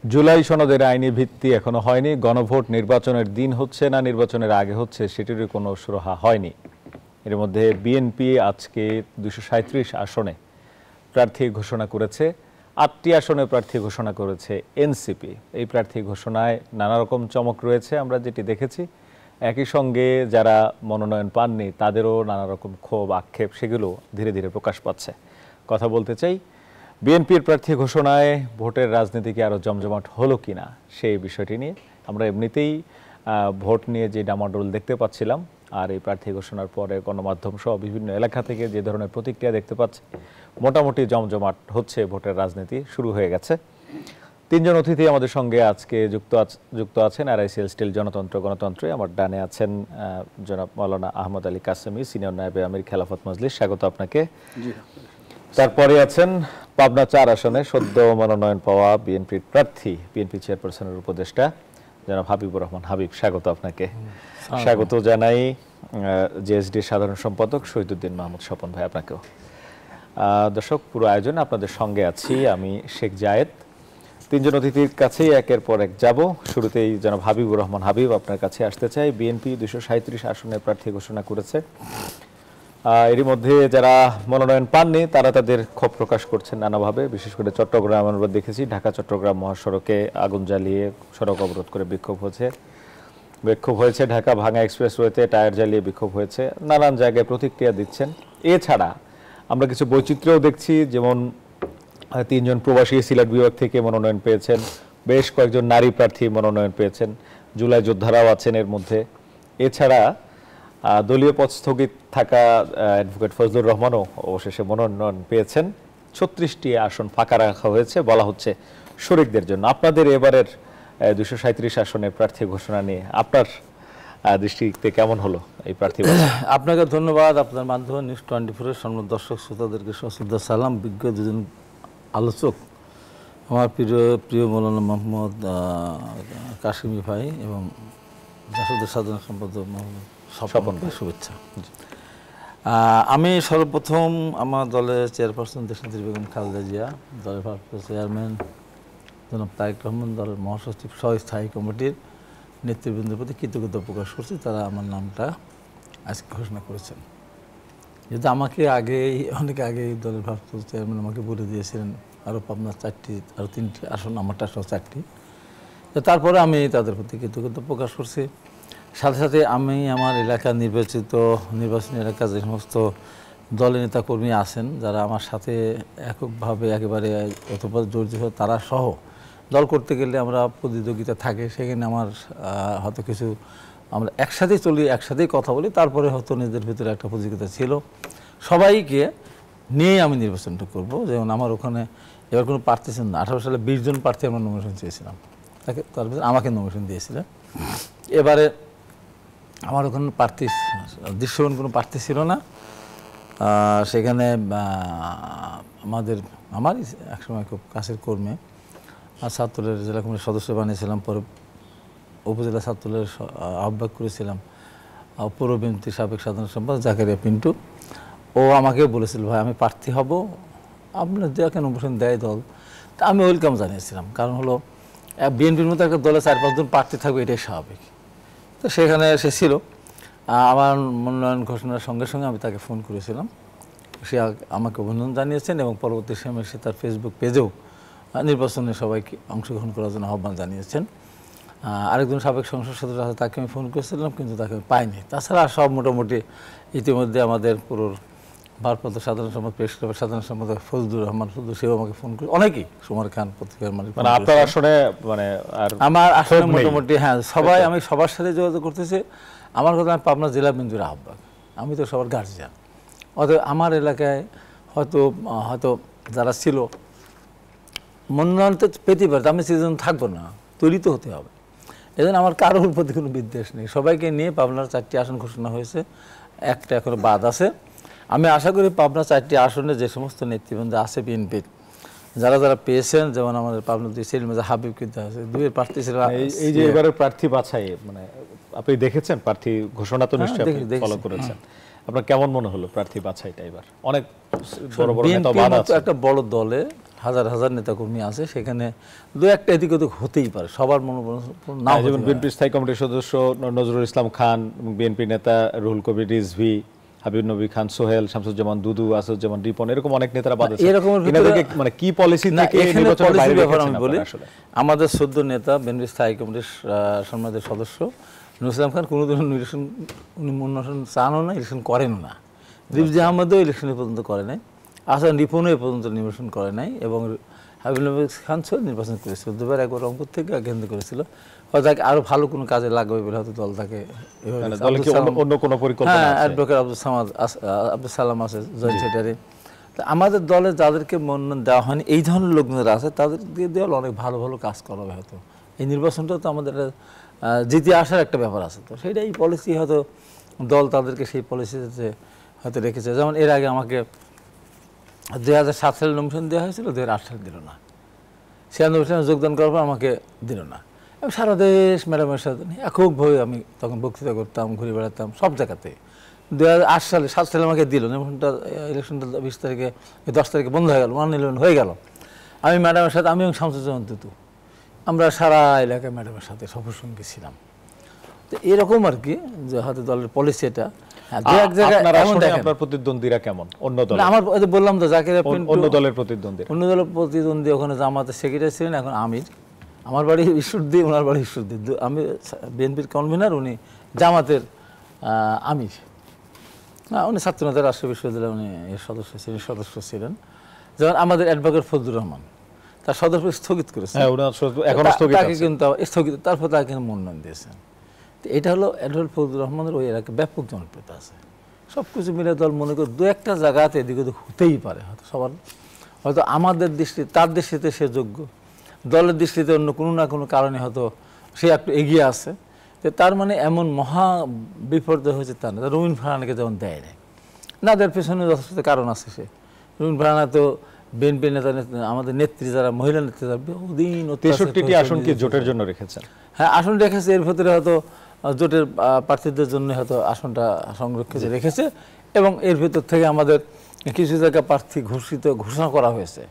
জুলাই সনদের আইনি ভিত্তি এখনো হয়নি। গণভোট নির্বাচনের দিন হচ্ছে না নির্বাচনের আগে হচ্ছে সেটিরই কোনো সুরাহা হয়নি। এর মধ্যে বিএনপি আজকে 237 আসনে প্রার্থী ঘোষণা করেছে, 8টি আসনে প্রার্থী ঘোষণা করেছে এনসিপি। এই প্রার্থী ঘোষণায় নানা রকম চমক রয়েছে আমরা যেটি দেখেছি। একই সঙ্গে যারা মনোনয়ন পাননি তাদেরও নানা রকম ক্ষোভ আক্ষেপ সেগুলো ধীরে ধীরে প্রকাশ পাচ্ছে। কথা বলতে চাই বিএনপির প্রার্থী ঘোষণায় ভোটের রাজনীতি কি আরও জমজমাট হলো কিনা সেই বিষয়টি নিয়ে। আমরা এমনিতেই ভোট নিয়ে যে ডামাডোল দেখতে পাচ্ছিলাম, আর এই প্রার্থী ঘোষণার পরে গণমাধ্যম সহ বিভিন্ন এলাকা থেকে যে ধরনের প্রতিক্রিয়া দেখতে পাচ্ছি, মোটামুটি জমজমাট হচ্ছে, ভোটের রাজনীতি শুরু হয়ে গেছে। তিনজন অতিথি আমাদের সঙ্গে আজকে যুক্ত আছেন আরআইসিএল স্টিল জনতন্ত্র গণতন্ত্রে। আমার ডানে আছেন জনাব মাওলানা আহমদ আলী কাসেমি, সিনিয়র নায়েবে আমির খেলাফত মজলিস, স্বাগত আপনাকে। তারপরে আছেন পাবনা 4 আসনে সদ্য মনোনয়ন পাওয়া বিএনপির প্রার্থী, বিএনপি চেয়ারপারসনের উপদেষ্টা জনাব হাবিবুর রহমান হাবিব, স্বাগত আপনাকে। স্বাগত জানাই জেএসডি সাধারণ সম্পাদক শহীদুদ্দিন মাহমুদ স্বপন ভাই, আপনাকেও। দর্শক, পুরো আয়োজনে আপনাদের সঙ্গে আছি আমি শেখ জায়েদ। তিনজন অতিথির কাছেই একের পর এক যাব। শুরুতেই জনাব হাবিবুর রহমান হাবিব, আপনার কাছে আসতে চাই। বিএনপি 237 আসনের প্রার্থী ঘোষণা করেছে। এরই মধ্যে যারা মনোনয়ন পাননি তারা তাদের ক্ষোভ প্রকাশ করছেন নানাভাবে। বিশেষ করে চট্টগ্রাম আমরা দেখেছি, ঢাকা চট্টগ্রাম মহাসড়কে আগুন জ্বালিয়ে সড়ক অবরোধ করে বিক্ষোভ হয়েছে। ঢাকা ভাঙা এক্সপ্রেসওয়েতে টায়ার জ্বালিয়ে বিক্ষোভ হয়েছে। নানান জায়গায় প্রতিক্রিয়া দিচ্ছেন। এছাড়া আমরা কিছু বৈচিত্র্যও দেখছি, যেমন 3 জন প্রবাসী সিলেট বিভাগ থেকে মনোনয়ন পেয়েছেন, বেশ কয়েকজন নারী প্রার্থী মনোনয়ন পেয়েছেন, জুলাই যোদ্ধারাও আছেন এর মধ্যে। এছাড়া দলীয় পদ স্থগিত থাকা অ্যাডভোকেট ফজলুর রহমানও অবশেষে মনোনয়ন পেয়েছেন। 36টি আসন ফাঁকা রাখা হয়েছে, বলা হচ্ছে শরিকদের জন্য। আপনাদের এবারের 237 আসনের প্রার্থী ঘোষণা নিয়ে আপনার দৃষ্টিতে কেমন হলো এই প্রার্থী? আপনাকে ধন্যবাদ। আপনার মাধ্যমে নিউজ 24-এর সম্মান দর্শক শ্রোতাদেরকে সশ্রদ্ধ সালাম। বিজ্ঞ দুজন আলোচক, আমার প্রিয় মৌলানা মোহাম্মদ কাশিমি ভাই এবং জাসদের সাধারণ সম্পাদক মোহাম্মদ স্বপন ভাই, শুভেচ্ছা। আমি সর্বপ্রথম আমার দলের চেয়ারপারসন দেশনেত্রী বেগম খালেদা জিয়া, দলের ভারপ্রাপ্ত চেয়ারম্যান জনাব তারেক রহমান, দলের মহাসচিব সহ স্থায়ী কমিটির নেতৃবৃন্দের প্রতি কৃতজ্ঞতা প্রকাশ করছি। তারা আমার নামটা আজকে ঘোষণা করেছেন। যেহেতু আমাকে অনেক আগেই দলের ভারপ্রাপ্ত চেয়ারম্যান আমাকে বলে দিয়েছিলেন আরও পাবনার 3টি আসন, আমারটা সহ 4টি। তারপরে আমি তাদের প্রতি কৃতজ্ঞতা প্রকাশ করছি। সাথে সাথে আমি আমার এলাকার নির্বাচনী এলাকার যে সমস্ত দলের নেতাকর্মী আছেন, যারা আমার সাথে এককভাবে একেবারে ওতপ্রোত জড়িত, তারা সহ দল করতে গেলে আমরা প্রতিযোগিতা থাকে, সেখানে আমার হয়তো কিছু আমরা একসাথেই চলি, একসাথেই কথা বলি, তারপরে হয়তো নিজেদের ভিতরে একটা প্রতিযোগিতা ছিল। সবাইকে নিয়ে আমি নির্বাচনটা করব। যেমন আমার ওখানে এবার কোনো প্রার্থী ছিলেন না, 18 সালে 20 জন প্রার্থী আমরা নমিনেশন চেয়েছিলাম, তার ভিতরে আমাকে নমিনেশন দিয়েছিলেন। এবারে আমার ওখানে দৃশ্যমান কোনো প্রার্থী ছিল না। সেখানে আমারই একসময় খুব কাছের কর্মী আর ছাত্রদের জেলা কমিটির সদস্য বানিয়েছিলাম, পরে উপজেলা ছাত্রদের আহ্বায়ক করেছিলাম, পৌর বিএনপির সাবেক সাধারণ সম্পাদক জাকারিয়া পিন্টু। ও আমাকে বলেছিল, ভাই আমি প্রার্থী হব, আপনার যাকে নমিনেশন দেয় দল। তা আমি ওয়েলকাম জানিয়েছিলাম, কারণ হলো বিএনপির মতো একটা দলে 4-5 জন প্রার্থী থাকবে, এটাই স্বাভাবিক। তো সেখানে সে ছিল। আমার মনোনয়ন ঘোষণার সঙ্গে সঙ্গে আমি তাকে ফোন করেছিলাম, সে আমাকে অভিনন্দন জানিয়েছেন এবং পরবর্তী সময়ে সে তার ফেসবুক পেজেও নির্বাচনে সবাইকে অংশগ্রহণ করার জন্য আহ্বান জানিয়েছেন। আরেকজন সাবেক সংসদ সদস্য আছে, তাকে আমি ফোন করেছিলাম, কিন্তু তাকে আমি পাইনি। তাছাড়া সব মোটামুটি ইতিমধ্যে আমাদের পুরো ভারপ্রাপ্ত সাধারণ সম্পাদক, প্রেস ক্লাবের সাধারণ সম্পাদক ফজলুর রহমান, সেও আমাকে ফোন করে, অনেকেই, সুমার খান পত্রিকার মালিক, আপনার আসনে আমার আসলে মোটামুটি হ্যাঁ সবাই, আমি সবার সাথে যোগাযোগ করতেছি। আমার কথা, আমি পাবনা জেলা বিএনপির আহ্বায়ক, আমি তো সবার গার্জিয়ান। অতএব আমার এলাকায় হয়তো যারা ছিল মনোনয়ন তো পেতে পারে, আমি সেজন থাকবো না, তৈরি তো হতে হবে। এই জন্য আমার কারোর প্রতি কোনো বিদ্বেষ নেই। সবাইকে নিয়ে পাবনার 4টি আসন ঘোষণা হয়েছে, একটা এখনো বাদ আছে। আমি আশা করি পাবনা 4টি আসনে যে সমস্ত নেতৃবৃন্দ আছে বিএনপির, যারা পেয়েছেন, যেমন আমাদের পাবনা 2 সেলিম হাবিব কিন্তু আছে, 2 প্রার্থী ছিল। এই যে এবারের প্রার্থী বাছাই, মানে আপনি দেখেছেন প্রার্থী ঘোষণা তো নিশ্চয়ই ফলো করেছেন, আপনার কেমন মনে হলো প্রার্থী বাছাইটা? এবার অনেক বড় বড় নেতা বাদ আছে, একটা বড় দলে হাজার হাজার নেতাকর্মী আছে, সেখানে দু একটা এদিক ওদিক হতেই পারে, সবার মনোবল না। যেমন বিএনপি স্থায়ী কমিটির সদস্য নজরুল ইসলাম খান, বিএনপি নেতা রুহুল কবির রিজভী, হাবিব নবী খান সোহেল, শামসুজ্জামান দুদু, আসাদুজ্জামান রিপন, এরকম অনেক নেতারা বাদ আছে। এরকমের মানে কি পলিসি থেকে নির্বাচনের বাইরে রেখেছেন আমি বলি, আসলে? আমাদের 14 নেতা বিএনপি স্থায়ী কমিটির সম্মানিত সদস্য নজরুল ইসলাম খান কোনোদিনও নির্বাচন চানও না, ইলেকশন করেন না। রিজভী আহমেদও ইলেকশন পর্যন্ত করে নাই, আসাদ রিপনও এ পর্যন্ত নির্বাচন করে নাই, এবং হাবিব নবী খান সোহেল নির্বাচন করেছিল দুবার, একবার রংপুর থেকে কেন্দ্র করেছিল। হয়তো তাকে আরো ভালো কোনো কাজে লাগবে বলে হয়তো দল তাকে অন্য কোনো পরিকল্পনা। হ্যাঁ, অ্যাডভোকেট আব্দুল সালাম আছে জয়েন্ট সেক্রেটারি। আমাদের দলে যাদেরকে মনোনয়ন দেওয়া হয়নি, এই ধরনের লোকজনেরা আছে, তাদেরকে দেওয়াল অনেক ভালো ভালো কাজ করা হয়তো। এই নির্বাচনটা তো আমাদের জিতে আসার একটা ব্যাপার আছে, তো সেটা এই পলিসি হয়তো দল তাদেরকে সেই পলিসিতে হয়তো রেখেছে। যেমন এর আগে আমাকে 2007 সালে নমিশন দেওয়া হয়েছিল, 2008 সালে দিল না। 96 সালে যোগদান করার পর আমাকে দিল না। আমি সারা দেশ ম্যাডামের সাথে এককভাবে আমি তখন বক্তৃতা করতাম, ঘুরে বেড়াতাম সব জায়গাতে। 2008 সালে 7 সালে আমাকে দিল নির্বাচনটা, ইলেকশনটা 20 তারিখে 10 তারিখে বন্ধ হয়ে গেল, 1-11 হয়ে গেল। আমি ম্যাডামের সাথে, আমি এবং শামসুজ্জামান দুদু, আমরা সারা এলাকায় ম্যাডামের সাথে সফর সঙ্গে ছিলাম। তো এরকম আর কি, যে হয়তো দলের পলিসি এটা। আপনার প্রতিদ্বন্দ্বীরা কেমন অন্য দল? আমার বললাম তো, জাকির অন্য দলের প্রতিদ্বন্দ্বী, অন্য দলের প্রতিদ্বন্দ্বী ওখানে জামাতের সেক্রেটারি ছিলেন, এখন আমির। আমার বাড়ি ঈশ্বরদী, ওনার বাড়ি ঈশ্বরদী। আমি বিএনপির কনভেনার, উনি জামাতের আমির। উনি ছাত্রনেতা, রাষ্ট্রীয় বিশ্ববিদ্যালয়ে উনি সদস্য ছিলেন। যেমন আমাদের অ্যাডভোকেট ফজলুর রহমান, তার সদস্য স্থগিত করেছে, তাকে কিন্তু স্থগিত, তারপর তাকে কিন্তু মনোনয়ন দিয়েছেন। তো এটা হলো অ্যাডভোকেট ফজলুর রহমানের ওই এলাকায় ব্যাপক জনপ্রিয়তা আছে। সব কিছু মিলে দল মনে করে দু একটা জায়গাতে এদিক ওদিক হতেই পারে, হয়তো সবার, হয়তো আমাদের দৃষ্টি, তার দৃষ্টিতে সে যোগ্য, দলের দৃষ্টিতে অন্য কোনো না কোনো কারণে হয়তো সে একটু এগিয়ে আছে। তো তার মানে এমন মহা বিপর্যয় হয়েছে তা না। রবীন ফারহানাকে যেমন দেয় নাই, না দেওয়ার পেছনে যথেষ্ট কারণ আছে। সে রবীন ফারহানা তো বিএনপি নেতা, আমাদের নেত্রী যারা, মহিলা নেত্রী যারা বহুদিন 63টি আসন কি জোটের জন্য রেখেছেন? হ্যাঁ, আসন রেখেছে। এর ভিতরে হয়তো জোটের প্রার্থীদের জন্য হয়তো আসনটা সংরক্ষিত রেখেছে, এবং এর ভিতর থেকে আমাদের কিছু জায়গায় প্রার্থী ঘোষণা করা হয়েছে।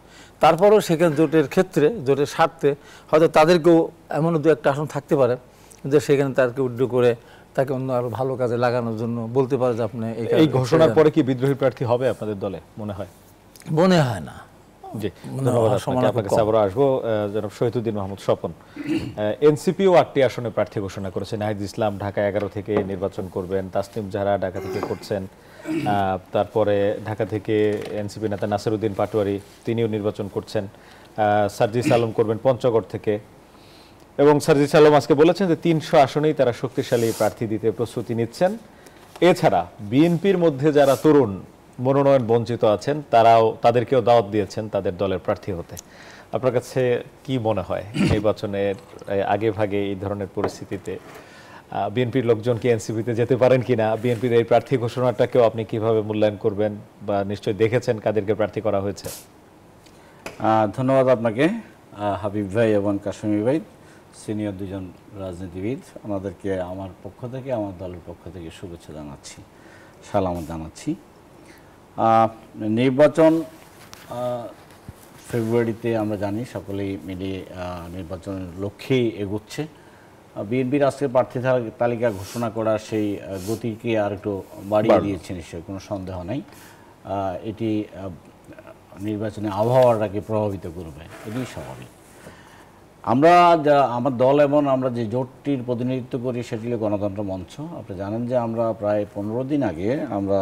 তারপরেও সেখানে জোটের ক্ষেত্রে, জোটের স্বার্থে হয়তো তাদেরকেও এমনও দু একটা আসন থাকতে পারে যে সেখানে তাকে উড্ড করে তাকে অন্য আরো ভালো কাজে লাগানোর জন্য বলতে পারে যে আপনি এই ঘোষণার পরে কি বিদ্রোহী প্রার্থী হবে আপনাদের দলে মনে হয়? মনে হয় না। জি, ধন্যবাদ আপনাকে। আপনার কাছে আবার আসবো। জনাব শহীদুদ্দিন মাহমুদ স্বপন, এনসিপিও 8টি আসনে প্রার্থী ঘোষণা করেছে। নাহিদ ইসলাম ঢাকা 11 থেকে নির্বাচন করবেন, তাসনিম জাহরা ঢাকা থেকে করছেন, তারপরে ঢাকা থেকে এনসিপি নেতা নাসিরউদ্দিন পাটোয়ারি, তিনিও নির্বাচন করছেন, সার্জিস আলম করবেন পঞ্চগড় থেকে, এবং সার্জিস আলম আজকে বলেছেন যে 300 আসনেই তারা শক্তিশালী প্রার্থী দিতে প্রস্তুতি নিচ্ছেন। এছাড়া বিএনপির মধ্যে যারা তরুণ মনোনয়ন বঞ্চিত আছেন, তাদেরকেও দাওয়াত দিয়েছেন তাদের দলের প্রার্থী হতে। আপনার কাছে কি মনে হয় নির্বাচনের আগে ভাগে এই ধরনের পরিস্থিতিতে বিএনপির লোকজন কি এনসিপিতে যেতে পারেন কিনা? বিএনপির এই প্রার্থী ঘোষণাটাকেও আপনি কিভাবে মূল্যায়ন করবেন, বা নিশ্চয়ই দেখেছেন কাদেরকে প্রার্থী করা হয়েছে? ধন্যবাদ আপনাকে, হাবিব ভাই এবং কাশিমি ভাই, সিনিয়র দুজন রাজনীতিবিদ। আমাদেরকে আমার পক্ষ থেকে, আমার দলের পক্ষ থেকে শুভেচ্ছা জানাচ্ছি, সালামত জানাচ্ছি। নির্বাচন ফেব্রুয়ারিতে আমরা জানি, সকলেই মিলিয়ে নির্বাচনের লক্ষ্যেই এগোচ্ছে। বিএনপির আজকে প্রার্থী তালিকা ঘোষণা করা সেই গতিকে আর একটু বাড়িয়ে দিয়েছে নিশ্চয়ই, কোনো সন্দেহ নাই। এটি নির্বাচনে আবহাওয়াটাকে প্রভাবিত করবে, এটি স্বাভাবিক। আমরা আমার দল এবং আমরা যে জোটটির প্রতিনিধিত্ব করি সেটি হলো গণতন্ত্র মঞ্চ। আপনি জানেন যে আমরা প্রায় 15 দিন আগে আমরা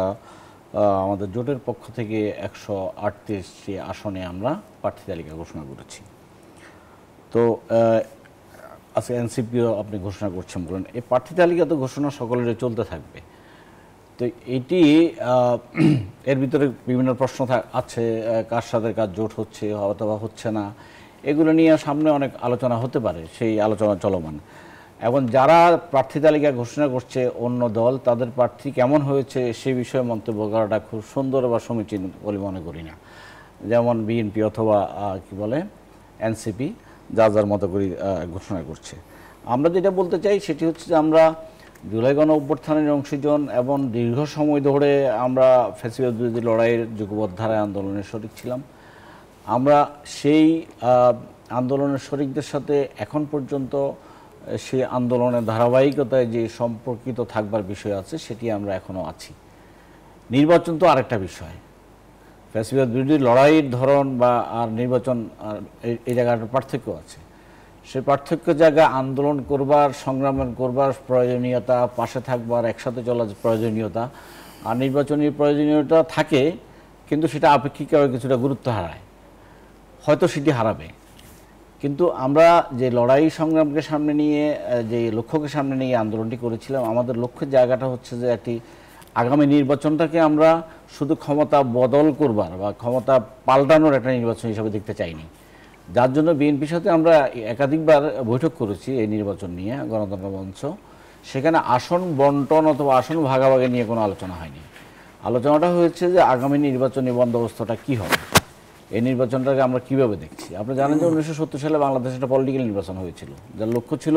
আমাদের জোটের পক্ষ থেকে 138টি আসনে আমরা প্রার্থী তালিকা ঘোষণা করেছি। তো আজকে এনসিপিও আপনি ঘোষণা করছেন বলেন, এই প্রার্থী তালিকা তো ঘোষণা সকলের চলতে থাকবে। তো এটি এর ভিতরে বিভিন্ন প্রশ্ন আছে, কার সাথে কার জোট হচ্ছে অথবা হচ্ছে না, এগুলো নিয়ে সামনে অনেক আলোচনা হতে পারে, সেই আলোচনা চলমান। এখন যারা প্রার্থী তালিকা ঘোষণা করছে অন্য দল, তাদের প্রার্থী কেমন হয়েছে সে বিষয়ে মন্তব্য করাটা খুব সুন্দর বা সমীচীন বলে মনে করি না। যেমন বিএনপি অথবা কি বলে এনসিপি যার মতো করে ঘোষণা করছে। আমরা যেটা বলতে চাই সেটি হচ্ছে যে আমরা জুলাই গণ অভ্যুত্থানের অংশীজন এবং দীর্ঘ সময় ধরে আমরা ফ্যাসিবাদ বিরোধী লড়াইয়ের যুগপৎ ধারায় আন্দোলনের শরিক ছিলাম। আমরা সেই আন্দোলনের শরিকদের সাথে এখন পর্যন্ত সেই আন্দোলনের ধারাবাহিকতায় যে সম্পর্কিত থাকবার বিষয় আছে সেটি আমরা এখনো আছি। নির্বাচন তো আরেকটা বিষয়, ফ্যাসিবাদ বিরোধী লড়াইয়ের ধরন বা আর নির্বাচন আর এই জায়গাটার পার্থক্য আছে। সেই পার্থক্য জায়গা আন্দোলন করবার, সংগ্রাম করবার প্রয়োজনীয়তা, পাশে থাকবার, একসাথে চলার প্রয়োজনীয়তা আর নির্বাচনী প্রয়োজনীয়তা থাকে, কিন্তু সেটা আপেক্ষিকভাবে কিছুটা গুরুত্ব হারায়, হয়তো সেটি হারাবে। কিন্তু আমরা যে লড়াই সংগ্রামকে সামনে নিয়ে, যে লক্ষ্যকে সামনে নিয়ে আন্দোলনটি করেছিলাম, আমাদের লক্ষ্যের জায়গাটা হচ্ছে যে একটি আগামী নির্বাচনটাকে আমরা শুধু ক্ষমতা বদল করবার বা ক্ষমতা পাল্টানোর একটা নির্বাচন হিসাবে দেখতে চাইনি। যার জন্য বিএনপির সাথে আমরা একাধিকবার বৈঠক করেছি এই নির্বাচন নিয়ে, গণতন্ত্র মঞ্চ। সেখানে আসন বন্টন অথবা আসন ভাগাভাগি নিয়ে কোনো আলোচনা হয়নি। আলোচনাটা হয়েছে যে আগামী নির্বাচনী বন্দোবস্তটা কী হবে, এই নির্বাচনটাকে আমরা কীভাবে দেখছি। আপনি জানেন যে 1970 সালে বাংলাদেশে একটা পলিটিক্যাল নির্বাচন হয়েছিল, যার লক্ষ্য ছিল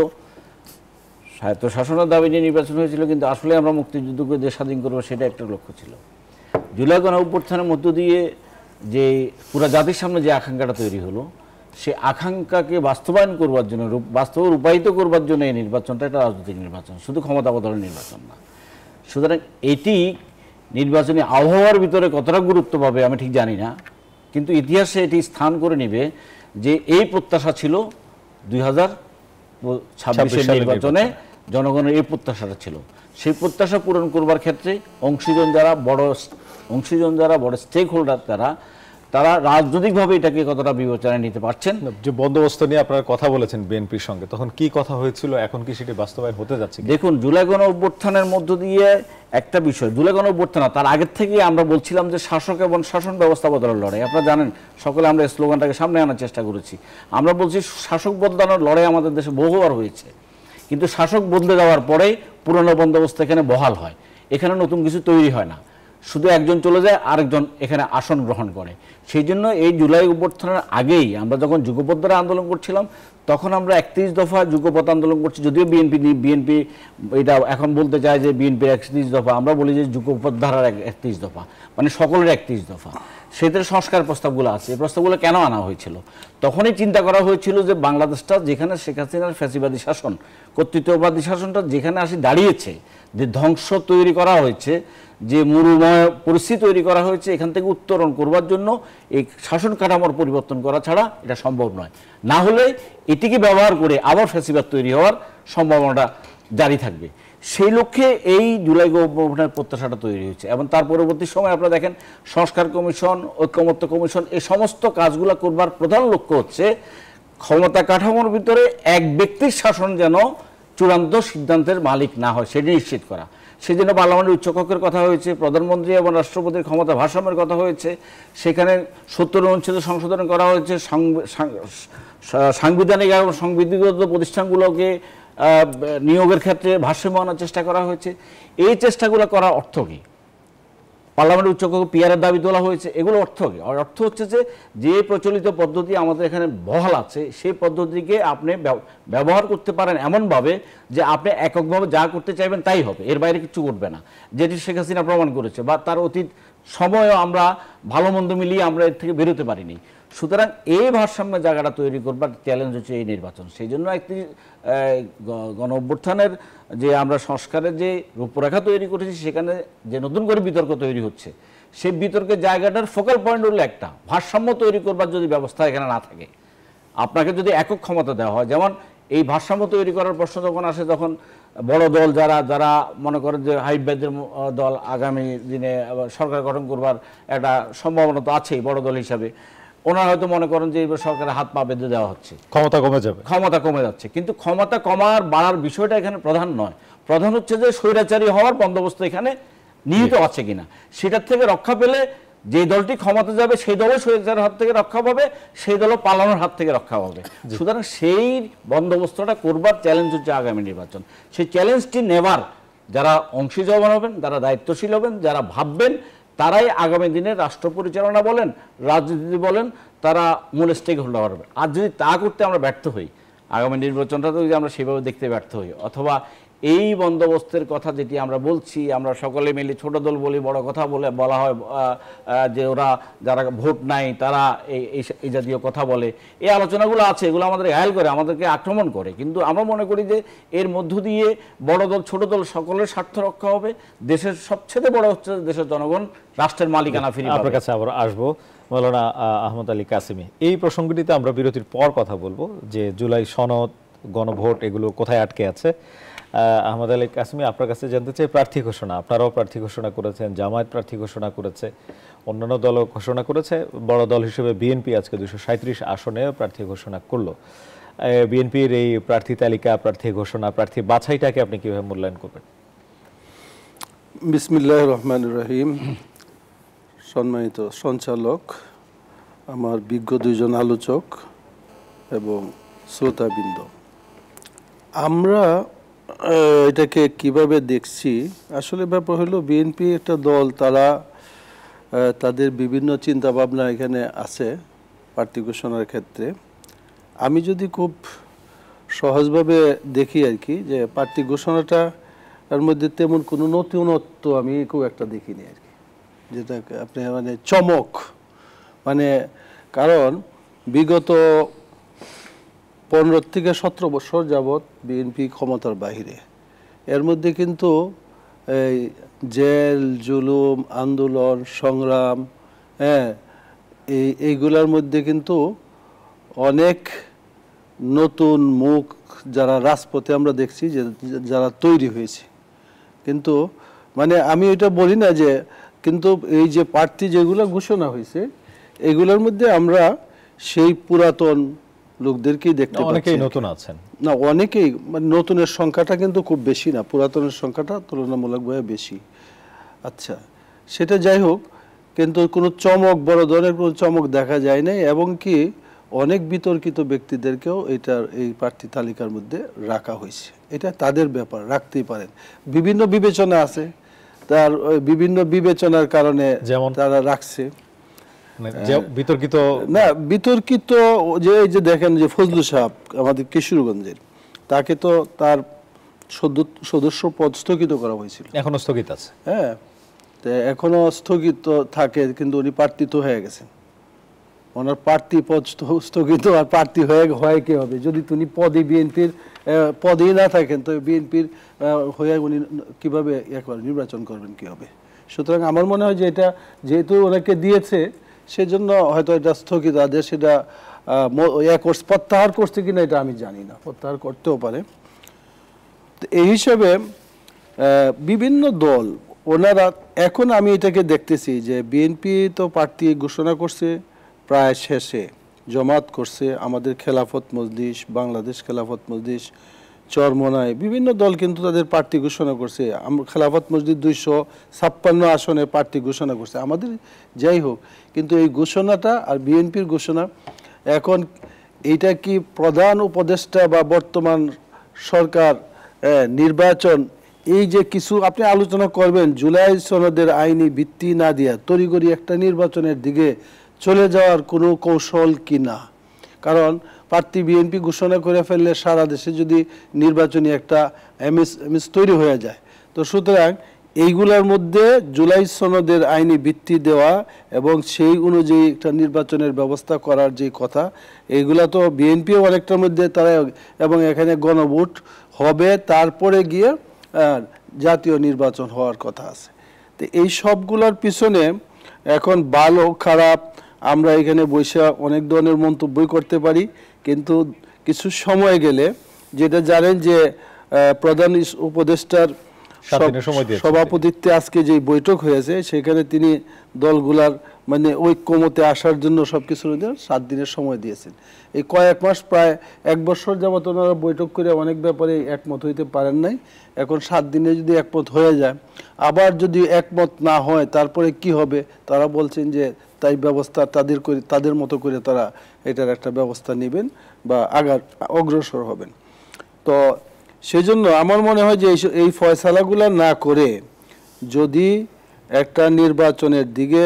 স্বায়ত্ত শাসনের দাবি নিয়ে নির্বাচন হয়েছিল, কিন্তু আসলে আমরা মুক্তিযুদ্ধকে দেশ স্বাধীন করবো সেটা একটা লক্ষ্য ছিল। জুলাই গণঅভ্যুত্থানের মধ্য দিয়ে যে পুরা জাতির সামনে যে আকাঙ্ক্ষাটা তৈরি হলো, সে আকাঙ্ক্ষাকে বাস্তবায়ন করবার জন্য, বাস্তবে রূপায়িত করবার জন্য এই নির্বাচনটা একটা রাজনৈতিক নির্বাচন, শুধু ক্ষমতা বদলের নির্বাচন না। সুতরাং এটি নির্বাচনী আবহাওয়ার ভিতরে কতটা গুরুত্ব পাবে আমি ঠিক জানি না, কিন্তু ইতিহাসে এটি স্থান করে নেবে যে এই প্রত্যাশা ছিল 2026 নির্বাচনে জনগণের এই প্রত্যাশাটা ছিল। সেই প্রত্যাশা পূরণ করবার ক্ষেত্রে অংশীজন যারা বড় স্টেক হোল্ডার, তারা রাজনৈতিকভাবে এটাকে কতটা বিবেচনায় নিতে পারছেন। যে বন্দোবস্ত নিয়ে আপনারা কথা বলেছেন বিএনপির সঙ্গে, তখন কি কথা হয়েছিল, এখন কি সেটি বাস্তবায়ন হতে যাচ্ছে? দেখুন, জুলাই গণঅভ্যুত্থানের মধ্য দিয়ে একটা বিষয়, জুলাই গণঅভ্যুত্থান তার আগের থেকেই আমরা বলছিলাম যে শাসক এবং শাসন ব্যবস্থা বদলের লড়াই। আপনারা জানেন, সকলে আমরা স্লোগানটাকে সামনে আনার চেষ্টা করেছি। আমরা বলছি শাসক বদলানোর লড়াই আমাদের দেশে বহুবার হয়েছে, কিন্তু শাসক বদলে যাওয়ার পরেই পুরনো বন্দোবস্ত এখানে বহাল হয়, এখানে নতুন কিছু তৈরি হয় না, শুধু একজন চলে যায় আরেকজন এখানে আসন গ্রহণ করে। সেই জন্য এই জুলাই অভ্যুত্থানের আগেই আমরা যখন যুগপৎ ধারা আন্দোলন করছিলাম, তখন আমরা 31 দফা যুগপৎ আন্দোলন করছি। যদিও বিএনপি এটা এখন বলতে চায় যে বিএনপির 31 দফা, আমরা বলি যে যুগপৎ ধারার 31 দফা, মানে সকলের 31 দফা। সেটার সংস্কার প্রস্তাবগুলো আছে। এই প্রস্তাবগুলো কেন আনা হয়েছিল? তখনই চিন্তা করা হয়েছিল যে বাংলাদেশটা যেখানে শেখ হাসিনার ফ্যাসিবাদী শাসন, কর্তৃত্ববাদী শাসনটা যেখানে আসি দাঁড়িয়েছে, যে ধ্বংস তৈরি করা হয়েছে, যে মরুময় পরিস্থিতি তৈরি করা হয়েছে, এখান থেকে উত্তরণ করবার জন্য এই শাসন কাঠামোর পরিবর্তন করা ছাড়া এটা সম্ভব নয়। না হলে এটিকে ব্যবহার করে আবার ফ্যাসিবাদ তৈরি হওয়ার সম্ভাবনাটা জারি থাকবে। সেই লক্ষ্যে এই জুলাই গণঅভ্যুত্থানের প্রত্যাশাটা তৈরি হয়েছে। এবং তার পরবর্তী সময় আপনারা দেখেন সংস্কার কমিশন, ঐক্যমত্য কমিশন, এই সমস্ত কাজগুলো করবার প্রধান লক্ষ্য হচ্ছে ক্ষমতা কাঠামোর ভিতরে এক ব্যক্তির শাসন যেন চূড়ান্ত সিদ্ধান্তের মালিক না হয় সেটি নিশ্চিত করা। সেই জন্য পার্লামেন্টের উচ্চকক্ষের কথা হয়েছে, প্রধানমন্ত্রী এবং রাষ্ট্রপতির ক্ষমতা ভারসাম্যের কথা হয়েছে, সেখানে 70 অনুচ্ছেদ সংশোধন করা হয়েছে, সাংবিধানিক এবং সংবিধিগত প্রতিষ্ঠানগুলোকে নিয়োগের ক্ষেত্রে ভারসাম্য আনার চেষ্টা করা হয়েছে। এই চেষ্টাগুলো করার অর্থ কী? পার্লামেন্টের উচ্চকক্ষ পিআরের দাবি তোলা হয়েছে, এগুলো অর্থ কী? অর্থ হচ্ছে যে প্রচলিত পদ্ধতি আমাদের এখানে বহাল আছে, সেই পদ্ধতিকে আপনি ব্যবহার করতে পারেন এমনভাবে যে আপনি এককভাবে যা করতে চাইবেন তাই হবে, এর বাইরে কিছু করবে না, যেটি শেখ হাসিনা প্রমাণ করেছে, বা তার অতীত সময়ও আমরা ভালো মন্দ মিলিয়ে আমরা এর থেকে বেরোতে পারিনি। সুতরাং এই ভারসাম্য জায়গাটা তৈরি করবার চ্যালেঞ্জ হচ্ছে এই নির্বাচন। সেই জন্য একটি গণঅভ্যুত্থানের যে আমরা সংস্কারের যে রূপরেখা তৈরি করেছি, সেখানে যে নতুন করে বিতর্ক তৈরি হচ্ছে, সেই বিতর্কের জায়গাটার ফোকাল পয়েন্ট হলো একটা ভারসাম্য তৈরি করবার যদি ব্যবস্থা এখানে না থাকে, আপনাকে যদি একক ক্ষমতা দেওয়া হয়, যেমন এই ভারসাম্য তৈরি করার প্রশ্ন যখন আসে, তখন বড় দল যারা মনে করেন যে হাইব্রিডের দল আগামী দিনে সরকার গঠন করবার একটা সম্ভাবনা তো আছেই বড় দল হিসাবে, ওনারা হয়তো মনে করেন যে এবার সরকারের হাত পা বেঁধে দেওয়া হচ্ছে, ক্ষমতা কমে যাচ্ছে। কিন্তু ক্ষমতা কমার বাড়ার বিষয়টা এখানে প্রধান নয়, প্রধান হচ্ছে যে স্বৈরাচারী হওয়ার বন্দোবস্ত এখানে নিহিত আছে কিনা। সেটার থেকে রক্ষা পেলে যে দলটি ক্ষমতা যাবে সেই দলও স্বৈরাচারের হাত থেকে রক্ষা পাবে, সেই দলও পালানোর হাত থেকে রক্ষা পাবে। সুতরাং সেই বন্দোবস্তটা করবার চ্যালেঞ্জ হচ্ছে আগামী নির্বাচন। সেই চ্যালেঞ্জটি নেবার যারা অংশীদার হবেন, যারা দায়িত্বশীল হবেন, যারা ভাববেন, তারাই আগামী দিনে রাষ্ট্র পরিচালনা বলেন, রাজনীতি বলেন, তারা মূল স্টেক হোল্ডার হবে। আর যদি তা করতে আমরা ব্যর্থ হই, আগামী নির্বাচনটা যদি আমরা সেভাবে দেখতে ব্যর্থ হই, অথবা এই বন্দোবস্তের কথা যেটি আমরা বলছি, আমরা সকলে মিলে ছোট দল বলি, বড় কথা বলা হয় যে ওরা যারা ভোট নাই তারা এই জাতীয় কথা বলে, এই আলোচনাগুলো আছে, এগুলো আমাদের ঘায়েল করে, আমাদেরকে আক্রমণ করে। কিন্তু আমরা মনে করি যে এর মধ্য দিয়ে বড় দল ছোট দল সকলের স্বার্থ রক্ষা হবে। দেশের সবচেয়ে বড় হচ্ছে দেশের জনগণ রাষ্ট্রের মালিকানা ফিরে পাবে। আপনার কাছে আবার আসবো মাওলানা আহমদ আলী কাসেমি, এই প্রসঙ্গটিতে আমরা বিরতির পর কথা বলবো যে জুলাই সনদ, গণভোট এগুলো কোথায় আটকে আছে। আহমদ আলী কাসেমি, আপনার কাছে জানতে চাই প্রার্থী ঘোষণা, আপনারাও প্রার্থী ঘোষণা করেছেন, জামায়াত প্রার্থী ঘোষণা করেছে, অন্যান্য দলও ঘোষণা করেছে, বড় দল হিসেবে বিএনপি আজকে 237 আসনে প্রার্থী ঘোষণা করলো। বিএনপির এই প্রার্থী তালিকা, প্রার্থী ঘোষণা, প্রার্থী বাছাইটাকে আপনি কিভাবে মূল্যায়ন করবেন? বিসমিল্লাহির রহমানির রহিম। সম্মানিত সঞ্চালক, আমার বিজ্ঞ দুইজন আলোচক এবং শ্রোতাবৃন্দ, আমরা এটাকে কিভাবে দেখছি, আসলে ব্যাপার হলো বিএনপি একটা দল, তারা তাদের বিভিন্ন চিন্তা ভাবনা এখানে আছে প্রার্থী ঘোষণার ক্ষেত্রে। আমি যদি খুব সহজভাবে দেখি আর কি, যে প্রার্থী ঘোষণাটা এর মধ্যে তেমন কোনো নতুনত্ব আমি খুব একটা দেখিনি আর কি, যেটা আপনি মানে চমক, মানে কারণ বিগত 15 থেকে 17 বছর যাবৎ বিএনপি ক্ষমতার বাহিরে, এর মধ্যে কিন্তু এই জেল, জুলুম, আন্দোলন, সংগ্রাম, হ্যাঁ, এইগুলার মধ্যে কিন্তু অনেক নতুন মুখ যারা রাজপথে আমরা দেখছি যে যারা তৈরি হয়েছে। কিন্তু মানে আমি এটা বলি না যে, কিন্তু এই যে প্রার্থী যেগুলো ঘোষণা হয়েছে এগুলোর মধ্যে আমরা সেই পুরাতন লোকদেরকেই দেখতে পাচ্ছি। অনেকেই নতুন আছেন না, অনেকেই, মানে নতুনের সংখ্যাটা কিন্তু খুব বেশি না, পুরাতনের সংখ্যাটা তুলনামূলকভাবে বেশি। আচ্ছা, সেটা যাই হোক, কিন্তু কোনো চমক, বড় ধরনের কোনো চমক দেখা যায় নাই, এবং কি অনেক বিতর্কিত ব্যক্তিদেরকেও এই প্রার্থী তালিকার মধ্যে রাখা হয়েছে। এটা তাদের ব্যাপার, রাখতেই পারেন, বিভিন্ন বিবেচনা আছে, তার বিভিন্ন বিবেচনার কারণে যেমন তারা রাখছে। বিতর্কিত না, বিতর্কিত যে দেখেন যে ফজলু সাহেব আমাদের কিশোরগঞ্জের, তাকে তো তার সদস্য পদ স্থগিত করা হয়েছিল, এখনো স্থগিত আছে। হ্যাঁ, তো এখনো স্থগিত থাকে, কিন্তু উনি প্রার্থী তো হয়ে গেছেন। ওনার প্রার্থী পদ স্থগিত, আর প্রার্থী হয় কি হবে যদি তিনি পদে বিএনপির পদেই না থাকেন, তো বিএনপির হয়ে উনি কিভাবে নির্বাচন করবেন, কি হবে? সুতরাং আমার মনে হয় যে এটা যেহেতু ওনাকে দিয়েছে, সেজন্য হয়তো এটা স্থগিত আদেশ, সেটা প্রত্যাহার করছে কিনা এটা আমি জানি না, প্রত্যাহার করতেও পারে। তো এই হিসাবে বিভিন্ন দল ওনারা এখন, আমি এটাকে দেখতেছি যে বিএনপি তো প্রার্থী ঘোষণা করছে প্রায় শেষে, জমাত করছে আমাদের খেলাফত মজলিস, বাংলাদেশ খেলাফত মজলিস, চরমনায় বিভিন্ন দল কিন্তু তাদের প্রার্থী ঘোষণা করছে। খেলাফত মসজিদ 256 আসনে প্রার্থী ঘোষণা করছে আমাদের, যাই হোক, কিন্তু এই ঘোষণাটা আর বিএনপির ঘোষণা, এখন এইটা কি প্রধান উপদেষ্টা বা বর্তমান সরকার নির্বাচন, এই যে কিছু আপনি আলোচনা করবেন, জুলাই সনদের আইনি ভিত্তি না দিয়া তড়িঘড়ি একটা নির্বাচনের দিকে চলে যাওয়ার কোনো কৌশল কি না? কারণ প্রার্থী বিএনপি ঘোষণা করে ফেললে সারা দেশে যদি নির্বাচনী একটা এমএস তৈরি হয়ে যায়, তো সুতরাং এইগুলোর মধ্যে জুলাই সনদের আইনি ভিত্তি দেওয়া এবং সেই অনুযায়ী একটা নির্বাচনের ব্যবস্থা করার যে কথা, এইগুলা তো বিএনপিও অনেকটার মধ্যে তারা, এবং এখানে গণভোট হবে, তারপরে গিয়ে জাতীয় নির্বাচন হওয়ার কথা আছে। তো এই সবগুলোর পিছনে এখন ভালো খারাপ আমরা এখানে বসে অনেক ধরনের মন্তব্যই করতে পারি, কিন্তু কিছু সময় গেলে, যেটা জানেন যে প্রধান উপদেষ্টার সভাপতিত্বে আজকে যে বৈঠক হয়েছে, সেখানে তিনি দলগুলার মানে ঐক্যমতে আসার জন্য সবকিছু 7 দিনের সময় দিয়েছেন। এই কয়েক মাস, প্রায় 1 বছর যাবত ওনারা বৈঠক করে অনেক ব্যাপারে একমত হইতে পারেন নাই। এখন 7 দিনে যদি একমত হয়ে যায়, আবার যদি একমত না হয় তারপরে কি হবে, তারা বলছেন যে তাই ব্যবস্থা তাদের মতো করে তারা এটার একটা ব্যবস্থা নেবেন বা অগ্রসর হবেন। তো সেই জন্য আমার মনে হয় যে এই ফয়সালাগুলো না করে যদি একটা নির্বাচনের দিকে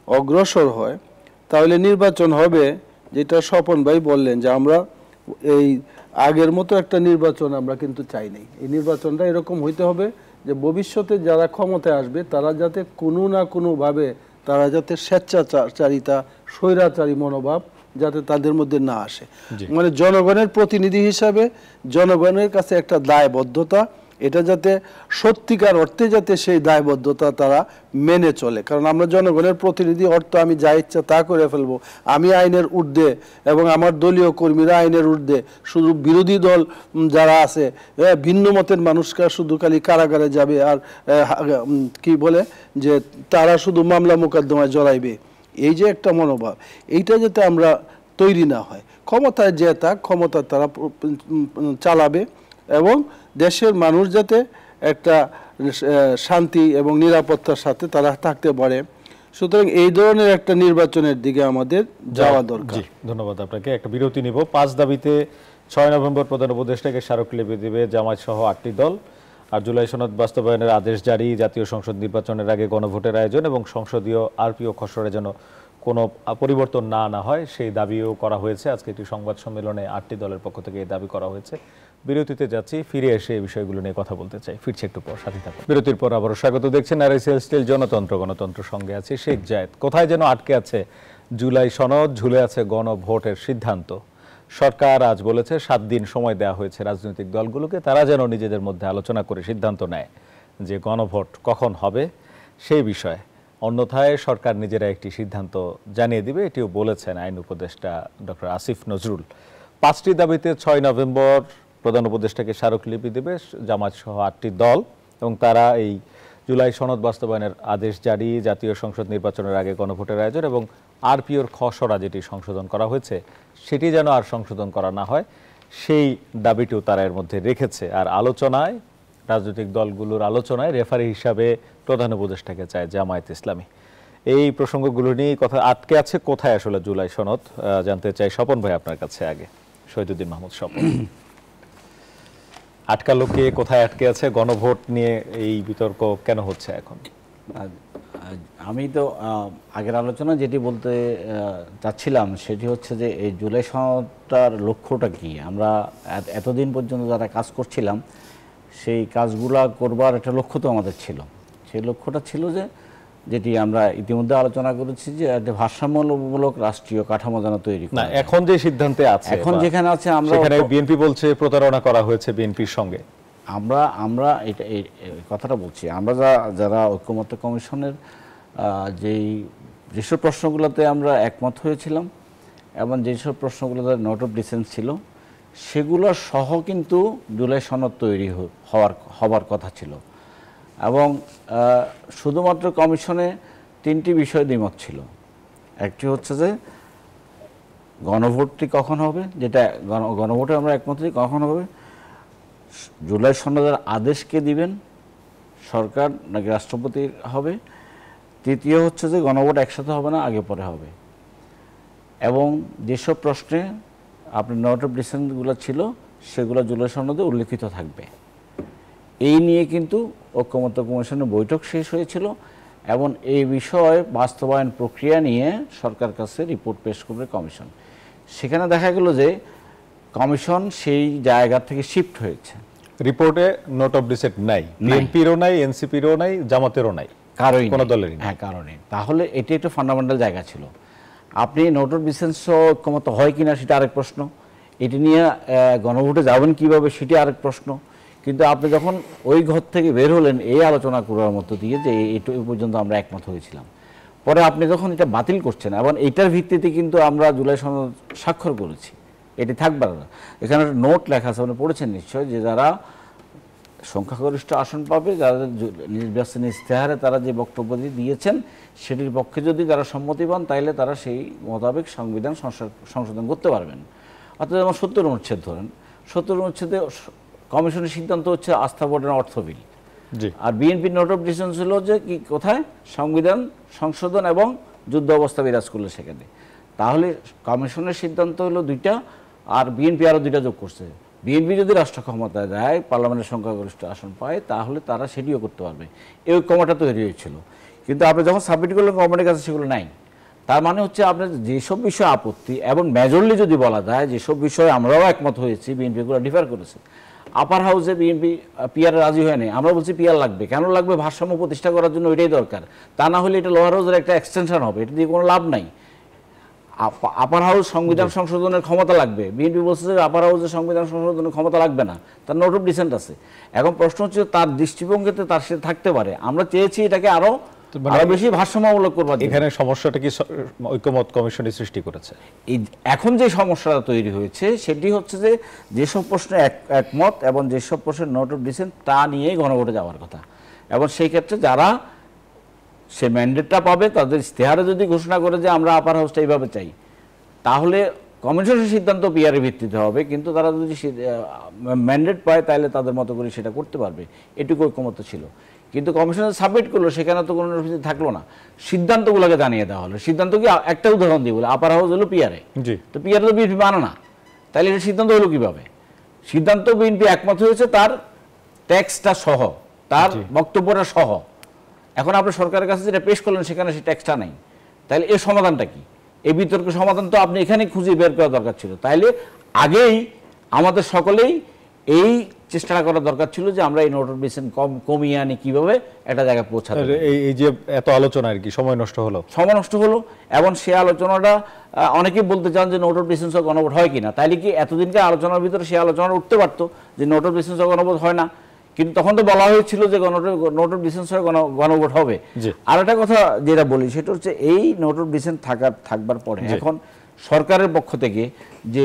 অগ্রসর হয়, তাহলে নির্বাচন হবে, যেটা স্বপন ভাই বললেন যে আমরা এই আগের মতো একটা নির্বাচন আমরা কিন্তু চাই নাই। এই নির্বাচনটা এরকম হইতে হবে যে ভবিষ্যতে যারা ক্ষমতায় আসবে তারা যাতে কোনো না কোনোভাবে তারা যাতে স্বেচ্ছাচারিতা, স্বৈরাচারী মনোভাব যাতে তাদের মধ্যে না আসে। মানে জনগণের প্রতিনিধি হিসাবে জনগণের কাছে একটা দায়বদ্ধতা, এটা যাতে সত্যিকার অর্থে যাতে সেই দায়বদ্ধতা তারা মেনে চলে। কারণ আমরা জনগণের প্রতিনিধি, অর্থ আমি যা ইচ্ছা তা করে ফেলবো, আমি আইনের ঊর্ধ্বে এবং আমার দলীয় কর্মীরা আইনের ঊর্ধ্বে, শুধু বিরোধী দল যারা আছে ভিন্ন মতের মানুষকে শুধু খালি কারাগারে যাবে আর কি বলে যে তারা শুধু মামলা মোকদ্দমায় জড়াইবে, এই যে একটা মনোভাব, এইটা যাতে আমরা তৈরি না হয়। ক্ষমতায় যে থাক, ক্ষমতা তারা চালাবে এবং দেশের মানুষ যাতে একটা শান্তি এবং নিরাপত্তার সাথে তারা থাকতে পারে। সুতরাং এই ধরনের একটা নির্বাচনের দিকে আমাদের যাওয়া দরকার। ধন্যবাদ আপনাকে। একটা বিরতি নিব। 5 দাবিতে 6 নভেম্বর প্রধান উপদেষ্টাকে স্মারকলিপি দেবে জামায়াত সহ 8টি দল। আর জুলাই সনদ বাস্তবায়নের আদেশ জারি, জাতীয় সংসদ নির্বাচনের আগে গণভোটের আয়োজন এবং সংসদীয় আরপিও খসড়ায় যেন কোনো পরিবর্তন না আনা হয় সেই দাবিও করা হয়েছে। আজকে একটি সংবাদ সম্মেলনে 8টি দলের পক্ষ থেকে এই দাবি করা হয়েছে। বিরতিতে যাচ্ছি, ফিরে এসে এই বিষয়গুলো নিয়ে কথা বলতে চাই। ফিরছে একটু পর, সাথে থাকুন। বিরতির পর আবারও স্বাগত। দেখছেন আরএসএল স্টিল গণতন্ত্র সঙ্গে আছে শেখ জায়েদ। কোথায় যেন আটকে আছে জুলাই সনদ, ঝুলে আছে গণভোটের সিদ্ধান্ত। সরকার আজ বলেছে 7 দিন সময় দেওয়া হয়েছে রাজনৈতিক দলগুলোকে, তারা যেন নিজেদের মধ্যে আলোচনা করে সিদ্ধান্ত নেয় যে গণভোট কখন হবে সেই বিষয়ে। অন্যথায় সরকার নিজেরা একটি সিদ্ধান্ত জানিয়ে দিবে, এটিও বলেছেন আইন উপদেষ্টা ডক্টর আসিফ নজরুল। 5টি দাবিতে 6 নভেম্বর প্রধান উপদেষ্টাকে স্মারকলিপি দেবে জামায়াত সহ 8টি দল এবং তারা এই জুলাই সনদ বাস্তবায়নের আদেশ জারি, জাতীয় সংসদ নির্বাচনের আগে গণভোটের আয়োজন এবং আরপিওর খসড়া যেটি সংশোধন করা হয়েছে সেটি যেন আর সংশোধন করা না হয় সেই দাবিটিও তারা এর মধ্যে রেখেছে। আর আলোচনায়, রাজনৈতিক দলগুলোর আলোচনায় রেফারি হিসাবে প্রধান উপদেষ্টাকে চায় জামায়াত ইসলামী। এই প্রসঙ্গগুলো নিয়ে কথা আটকে আছে। কোথায় আসলে জুলাই সনদ জানতে চাই স্বপন ভাই আপনার কাছে। আগে শহীদুদ্দিন মাহমুদ স্বপন, আটকালো কে, কোথায় আটকে আছে, গণভোট নিয়ে এই বিতর্ক কেন হচ্ছে এখন? আমি তো আগের আলোচনা যেটি বলতে চাচ্ছিলাম সেটি হচ্ছে যে এই জুলাই সনদটার লক্ষ্যটা কি। আমরা এতদিন পর্যন্ত যারা কাজ করছিলাম সেই কাজগুলা করবার একটা লক্ষ্য তো আমাদের ছিল। সেই লক্ষ্যটা ছিল যে যেটি আমরা ইতিমধ্যে আলোচনা করেছি যে একটা ভারসাম্যমূলক রাষ্ট্রীয় কাঠামো যেন তৈরি করা। এখন যে সিদ্ধান্তে আছে, এখন যেখানে আছে আমরা সেখানে বিএনপি বলছে প্রতারণা করা হয়েছে বিএনপির সঙ্গে। আমরা এটা এই কথাটা বলছি, আমরা যারা ঐক্যমত্য কমিশনের যেসব প্রশ্নগুলোতে আমরা একমত হয়েছিলাম এবং যেসব প্রশ্নগুলোতে নোট অফ ডিসেন্স ছিল সেগুলো সহ কিন্তু জুলাই সনদ তৈরি হওয়ার কথা ছিল। এবং শুধুমাত্র কমিশনে 3টি বিষয় দ্বিমত ছিল। একটি হচ্ছে যে গণভোটটি কখন হবে, যেটা গণভোটে আমরা একমত হই কখন হবে, জুলাই সনদের আদেশ কে দিবেন, সরকার নাকি রাষ্ট্রপতির হবে। তৃতীয় হচ্ছে যে গণভোট একসাথে হবে না, আগে পরে হবে। এবং যেসব প্রশ্নে আপনার নোট অফ ডিসেন্সগুলো ছিল সেগুলো জুলাই সনদে উল্লেখিত থাকবে। এই নিয়ে কিন্তু ঐক্যমত্য কমিশনের বৈঠক শেষ হয়েছিল এবং এই বিষয়ে বাস্তবায়ন প্রক্রিয়া নিয়ে সরকার কাছে রিপোর্ট পেশ করবে কমিশন। সেখানে দেখা গেল যে কমিশন সেই জায়গা থেকে শিফট হয়েছে। রিপোর্টে নোট অফ ডিসেন্ট নাই, বিএনপিরও নাই, এনসিপিরও নাই, জামাতেরও নাই, কারোই কোনো দলেরই। হ্যাঁ, কারণে তাহলে এটি একটা ফান্ডামেন্টাল জায়গা ছিল। আপনি নোট অফ ডিসেন্স ঐক্যমত্য হয় কিনা সেটা আরেক প্রশ্ন, এটি নিয়ে গণভোটে যাবেন কিভাবে সেটি আরেক প্রশ্ন। কিন্তু আপনি যখন ওই ঘর থেকে বের হলেন এই আলোচনা করার মধ্য দিয়ে যে এই পর্যন্ত আমরা একমত হয়েছিলাম, পরে আপনি যখন এটা বাতিল করছেন এবং এইটার ভিত্তিতে কিন্তু আমরা জুলাই সনদ স্বাক্ষর করেছি, এটি থাকবে না। এখানে একটা নোট লেখা আছে, আপনি পড়েছেন নিশ্চয়, যে যারা সংখ্যাগরিষ্ঠ আসন পাবে, যারা নির্বাচন ইশতেহারে তারা যে বক্তব্য দিয়েছেন সেটির পক্ষে যদি যারা সম্মতি পান তাহলে তারা সেই মোতাবেক সংবিধান সংশোধন করতে পারবেন। অর্থাৎ যেমন 70 অনুচ্ছেদ ধরেন, 70 অনুচ্ছেদে কমিশনের সিদ্ধান্ত হচ্ছে আস্থা ভোটের অর্থ বিল। আর বিএনপির নোট অফ ডিসেন্স ছিল যে কি কোথায় সংবিধান সংশোধন এবং যুদ্ধ অবস্থা বিরাজ করলে সেখানে। তাহলে কমিশনের সিদ্ধান্ত হলো 2টা আর বিএনপি আরও 2টা যোগ করছে। বিএনপি যদি রাষ্ট্র ক্ষমতায় দেয়, পার্লামেন্টের সংখ্যাগরিষ্ঠ আসন পায়, তাহলে তারা সেটিও করতে পারবে। এই ঐক্যমতটা তৈরি হয়েছিল। কিন্তু আপনি যখন সাবমিট করলেন গভর্নমেন্টের কাছে সেগুলো নাই। তার মানে হচ্ছে আপনার যেসব বিষয়ে আপত্তি, এবং মেজরলি যদি বলা যায় যেসব বিষয়ে আমরাও একমত হয়েছি, বিএনপি গুলো ডিফার করেছে। আপার হাউসে বিএনপি পিআর রাজি হয়নি, আমরা বলছি পিআর লাগবে। কেন লাগবে? ভারসাম্য প্রতিষ্ঠা করার জন্য এটাই দরকার। তা না হলে এটা লোয়ার হাউসের একটা এক্সটেনশন হবে, এটা দিয়ে কোনো লাভ নাই। আপার হাউস সংবিধান সংশোধনের ক্ষমতা লাগবে, বিএনপি বলছে যে আপার হাউসের সংবিধান সংশোধনের ক্ষমতা লাগবে না, তার নোট অফ ডিসেন্ট আছে। এখন প্রশ্ন হচ্ছে তার দৃষ্টিভঙ্গিতে তার সাথে থাকতে পারে, আমরা চেয়েছি এটাকে আরো বেশি ভারসাম্যমূলক করবার। এখানে সমস্যাটা কি ঐক্যমত কমিশনই সৃষ্টি করেছে? এখন যে সমস্যাটা তৈরি হয়েছে সেটি হচ্ছে যে যেসব প্রশ্নে একমত এবং যেসব প্রশ্নের নোট অফ ডিসেন্ট তা নিয়েই গণভোটে যাওয়ার কথা, এবং সেই ক্ষেত্রে যারা সে ম্যান্ডেটটা পাবে তাদের ইশতেহারে যদি ঘোষণা করে যে আমরা আপার হাউসটা এইভাবে চাই, তাহলে কমিশনের সিদ্ধান্ত পিআরের ভিত্তিতে হবে, কিন্তু তারা যদি ম্যান্ডেট পায় তাহলে তাদের মতো করে সেটা করতে পারবে, এটুকু ঐক্যমত ছিল। কিন্তু কমিশনে সাবমিট করলো, সেখানে তো কোনো থাকলো না, সিদ্ধান্তগুলোকে জানিয়ে দেওয়া হলো। সিদ্ধান্ত কি? একটা উদাহরণ দিয়ে বলে, আপার হাউস হলো পিআরে, তো পিআরে তো বিএনপি মানে না, তাহলে এটা সিদ্ধান্ত হলো কিভাবে? সিদ্ধান্ত বিএনপি একমত হয়েছে তার ট্যাক্সটা সহ, তার বক্তব্যটা সহ। এখন আপনি সরকারের কাছে যেটা পেশ করলেন সেখানে সেই ট্যাক্সটা নেই, তাহলে এর সমাধানটা কি? এই বিতর্কের সমাধান তো আপনি এখানে খুঁজে বের করা দরকার ছিল। তাইলে আগেই আমাদের সকলেই এই চেষ্টাটা করা দরকার ছিল যে আমরা এই নোট অফ ডিসেন্ট কমিয়ে আনি কিভাবে একটা জায়গায় পৌঁছাতে। এই যে এত আলোচনা আর কি সময় নষ্ট হলো, এবং সে আলোচনাটা অনেকেই বলতে চান যে নোট অফ ডিসেন্স গণভোট হয় কিনা। তাইলে কি এতদিনকার আলোচনার ভিতরে সে আলোচনা উঠতে পারতো যে নোট অফ ডিসেন্স গণভোট হয় না? কিন্তু তখন তো বলা হয়েছিল যে নোট অফ ডিসেন্স গণভোট হবে। আর একটা কথা যেটা বলি সেটা হচ্ছে এই নোট অফ ডিসেন্স থাকবার পরে এখন সরকারের পক্ষ থেকে যে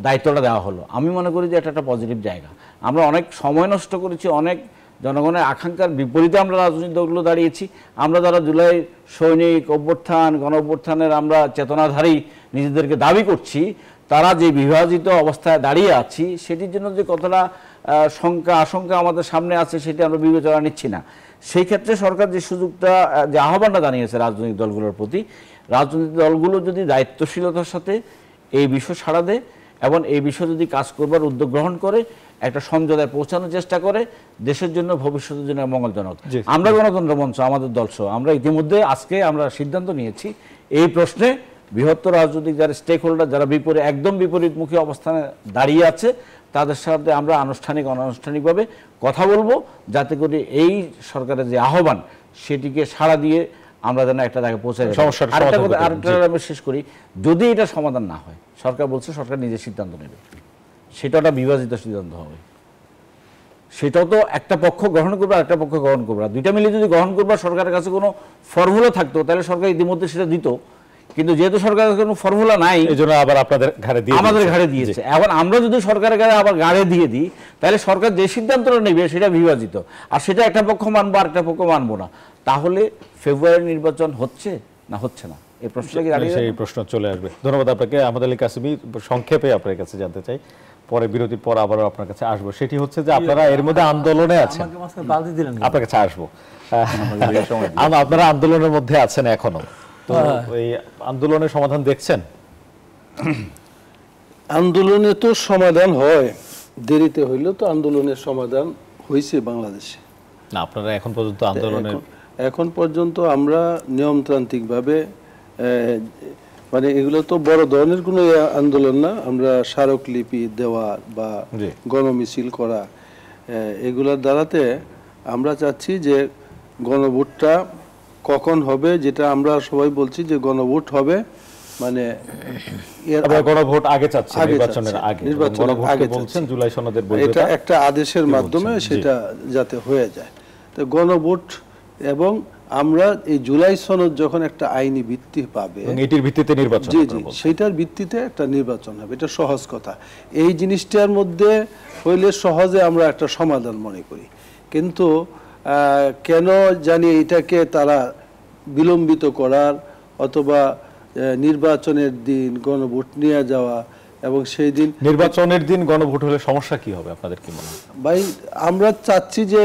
দায়িত্বটা দেওয়া হলো, আমি মনে করি যে এটা একটা পজিটিভ জায়গা। আমরা অনেক সময় নষ্ট করেছি, অনেক জনগণের আকাঙ্ক্ষার বিপরীতে আমরা রাজনৈতিক দলগুলো দাঁড়িয়েছি। আমরা যারা জুলাই সৈনিক অভ্যুত্থান, গণ অভ্যুত্থানের আমরা চেতনাধারী নিজেদেরকে দাবি করছি, তারা যে বিভাজিত অবস্থায় দাঁড়িয়ে আছি সেটির জন্য যে কতটা আশঙ্কা আমাদের সামনে আছে সেটি আমরা বিবেচনা নিচ্ছি না। সেই ক্ষেত্রে সরকার যে সুযোগটা, যে আহ্বানটা জানিয়েছে রাজনৈতিক দলগুলোর প্রতি, রাজনৈতিক দলগুলো যদি দায়িত্বশীলতার সাথে এই বিষয় ছাড়া দেয় এবং এই বিষয়ে যদি কাজ করবার উদ্যোগ গ্রহণ করে, একটা সমঝোতায় পৌঁছানোর চেষ্টা করে, দেশের জন্য ভবিষ্যতের জন্য মঙ্গলজনক। আমরা গণতন্ত্র মঞ্চ, আমাদের দলসহ আমরা ইতিমধ্যে আজকে আমরা সিদ্ধান্ত নিয়েছি এই প্রশ্নে বৃহত্তর রাজনৈতিক যারা স্টেক হোল্ডার, যারা একদম বিপরীতমুখী অবস্থানে দাঁড়িয়ে আছে, তাদের সাথে আমরা অনানুষ্ঠানিকভাবে কথা বলবো, যাতে করে এই সরকারের যে আহ্বান সেটিকে সাড়া দিয়ে আমরা যেন একটা জায়গায় পৌঁছে যাই। আরেকটা আমি শেষ করি, যদি এটা সমাধান না হয়, সরকার বলছে সরকার নিজে সিদ্ধান্ত নেবে, সেটা একটা বিভাজিত সিদ্ধান্ত হবে। সেটাও তো একটা পক্ষ গ্রহণ করবে আর একটা পক্ষ গ্রহণ করবে, দুইটা মিলে যদি গ্রহণ করবে, সরকারের কাছে কোনো ফর্মুলা থাকতো তাহলে সরকার ইতিমধ্যে সেটা দিত, কিন্তু যেহেতু সরকারের কোনো ফর্মুলা নাই, এজন্য আবার আপনাদের আমাদের ঘাড়ে দিয়েছে। এখন আমরা যদি সরকারের ঘাড়ে আবার ঘাড়ে দিয়ে দিই, তাহলে সরকার যে সিদ্ধান্তটা নেবে সেটা বিভাজিত, আর সেটা একটা পক্ষ মানবো আর একটা পক্ষ মানবো না। তাহলে ফেব্রুয়ারি নির্বাচন হচ্ছে না হচ্ছে না, এই প্রশ্নটা কি দাঁড়িয়ে সেই প্রশ্ন চলে আসবে। ধন্যবাদ আপনাকে আহমদ আলী কাসেমি। সংক্ষেপে আপনার কাছে জানতে চাই, পরে বিরতির পর আবারও আপনার কাছে আসবো, সেটি হচ্ছে যে আপনারা এর মধ্যে আন্দোলনে আছেন, আপনার কাছে আসবো, আপনারা আন্দোলনের মধ্যে আছেন এখনো, তো এই আন্দোলনের সমাধান দেখছেন? আন্দোলনে তো সমাধান হয়, দেরিতে হইলেও তো আন্দোলনের সমাধান হয়েছে বাংলাদেশে না। আপনারা এখন পর্যন্ত আন্দোলনের এখন পর্যন্ত আমরা নিয়মতান্ত্রিকভাবে, মানে এগুলো তো বড় ধরনের কোনো আন্দোলন না, আমরা স্মারকলিপি দেওয়া বা গণমিছিল করা, এগুলোর দ্বারাতে আমরা চাচ্ছি যে গণভোটটা কখন হবে, যেটা আমরা সবাই বলছি যে গণভোট হবে, মানে গণভোট আগে চাচ্ছি, নির্বাচনের আগে, গণভোটকে বলছেন জুলাই সনদের বৈধতা, এটা একটা আদেশের মাধ্যমে সেটা যাতে হয়ে যায়। তো গণভোট, এবং আমরা এই জুলাই সনদ যখন একটা আইনি ভিত্তি পাবে, এটির ভিত্তিতে নির্বাচন, জি জি, সেটার ভিত্তিতে একটা নির্বাচন হবে, এটা সহজ কথা। এই জিনিসটার মধ্যে হইলে সহজে আমরা একটা সমাধান মনে করি, কিন্তু কেন জানি এটাকে তারা বিলম্বিত করার, অথবা নির্বাচনের দিন গণভোট নিয়ে যাওয়া, এবং সেই দিন নির্বাচনের দিন গণভোট হলে সমস্যা কি হবে আপনাদের কি মনে হয়? ভাই, আমরা চাচ্ছি যে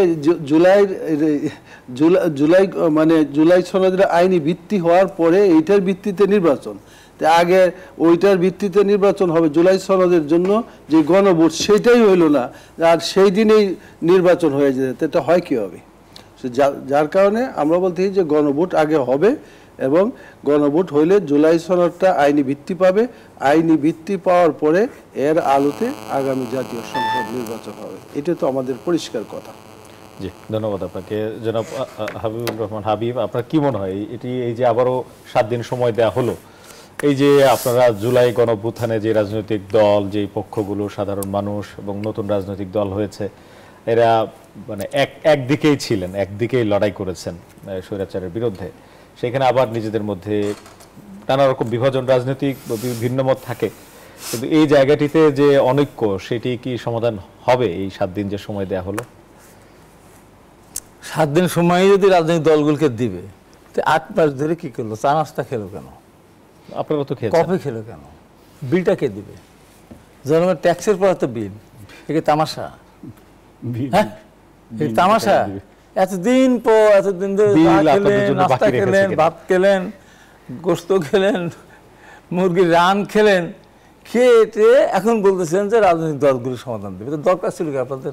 জুলাই সনদের আইনি ভিত্তি হওয়ার পরে এইটার ভিত্তিতে নির্বাচন, আগে ওইটার ভিত্তিতে নির্বাচন হবে জুলাই সনদের জন্য যে গণভোট, সেটাই হইল না, আর সেই দিনেই নির্বাচন হয়ে যেতে, এটা হয় কি হবে? যার কারণে আমরা বলতে যে গণভোট আগে হবে, এবং গণভোট হইলে জুলাই সনদটা আইনি ভিত্তি পাবে, আইনি ভিত্তি পাওয়ার পরে এর আলোতে আগামী জাতীয় সংসদ নির্বাচন হবে। এটা তো আমাদের পরিষ্কার কথা। জি, ধন্যবাদ আপনাকে জনাব হাবিবুর রহমান হাবিব। আপনার কি মনে হয় এটি এই যে আবারও 7 দিন সময় দেওয়া হলো, এই যে আপনারা জুলাই গণঅভ্যুত্থানে যে রাজনৈতিক দল, যে পক্ষগুলো, সাধারণ মানুষ এবং নতুন রাজনৈতিক দল হয়েছে, এরা মানে একদিকেই ছিলেন, একদিকেই লড়াই করেছেন স্বৈরাচারের বিরুদ্ধে, সেখানে আবার নিজেদের মধ্যে নানা রকম বিভাজন, রাজনৈতিক ভিন্ন মত থাকে, কিন্তু এই জায়গাটিতে যে অনৈক্য, সেটি কি সমাধান হবে এই 7 দিন যে সময় দেওয়া হলো? 7 দিন সময় যদি রাজনৈতিক দলগুলোকে দিবে, তো 8 মাস ধরে কি করলো? চা নাস্তা খেলো কেন? আপনারা তো খেয়েছেন। কফি খেলো কেন? বিলটা কে দিবে? জনগণের ট্যাক্সের পর তো বিল, একে তামাশা, হ্যাঁ তামাশা। এতদিন পর, এতদিন ধরে নাস্তা খেলেন, ভাত খেলেন, গোস্ত খেলেন, মুরগির রান খেলেন, খেয়ে এখন বলতেছেন যে রাজনৈতিক দলগুলি সমাধান দেবে। তো দরকার ছিল কি আপনাদের?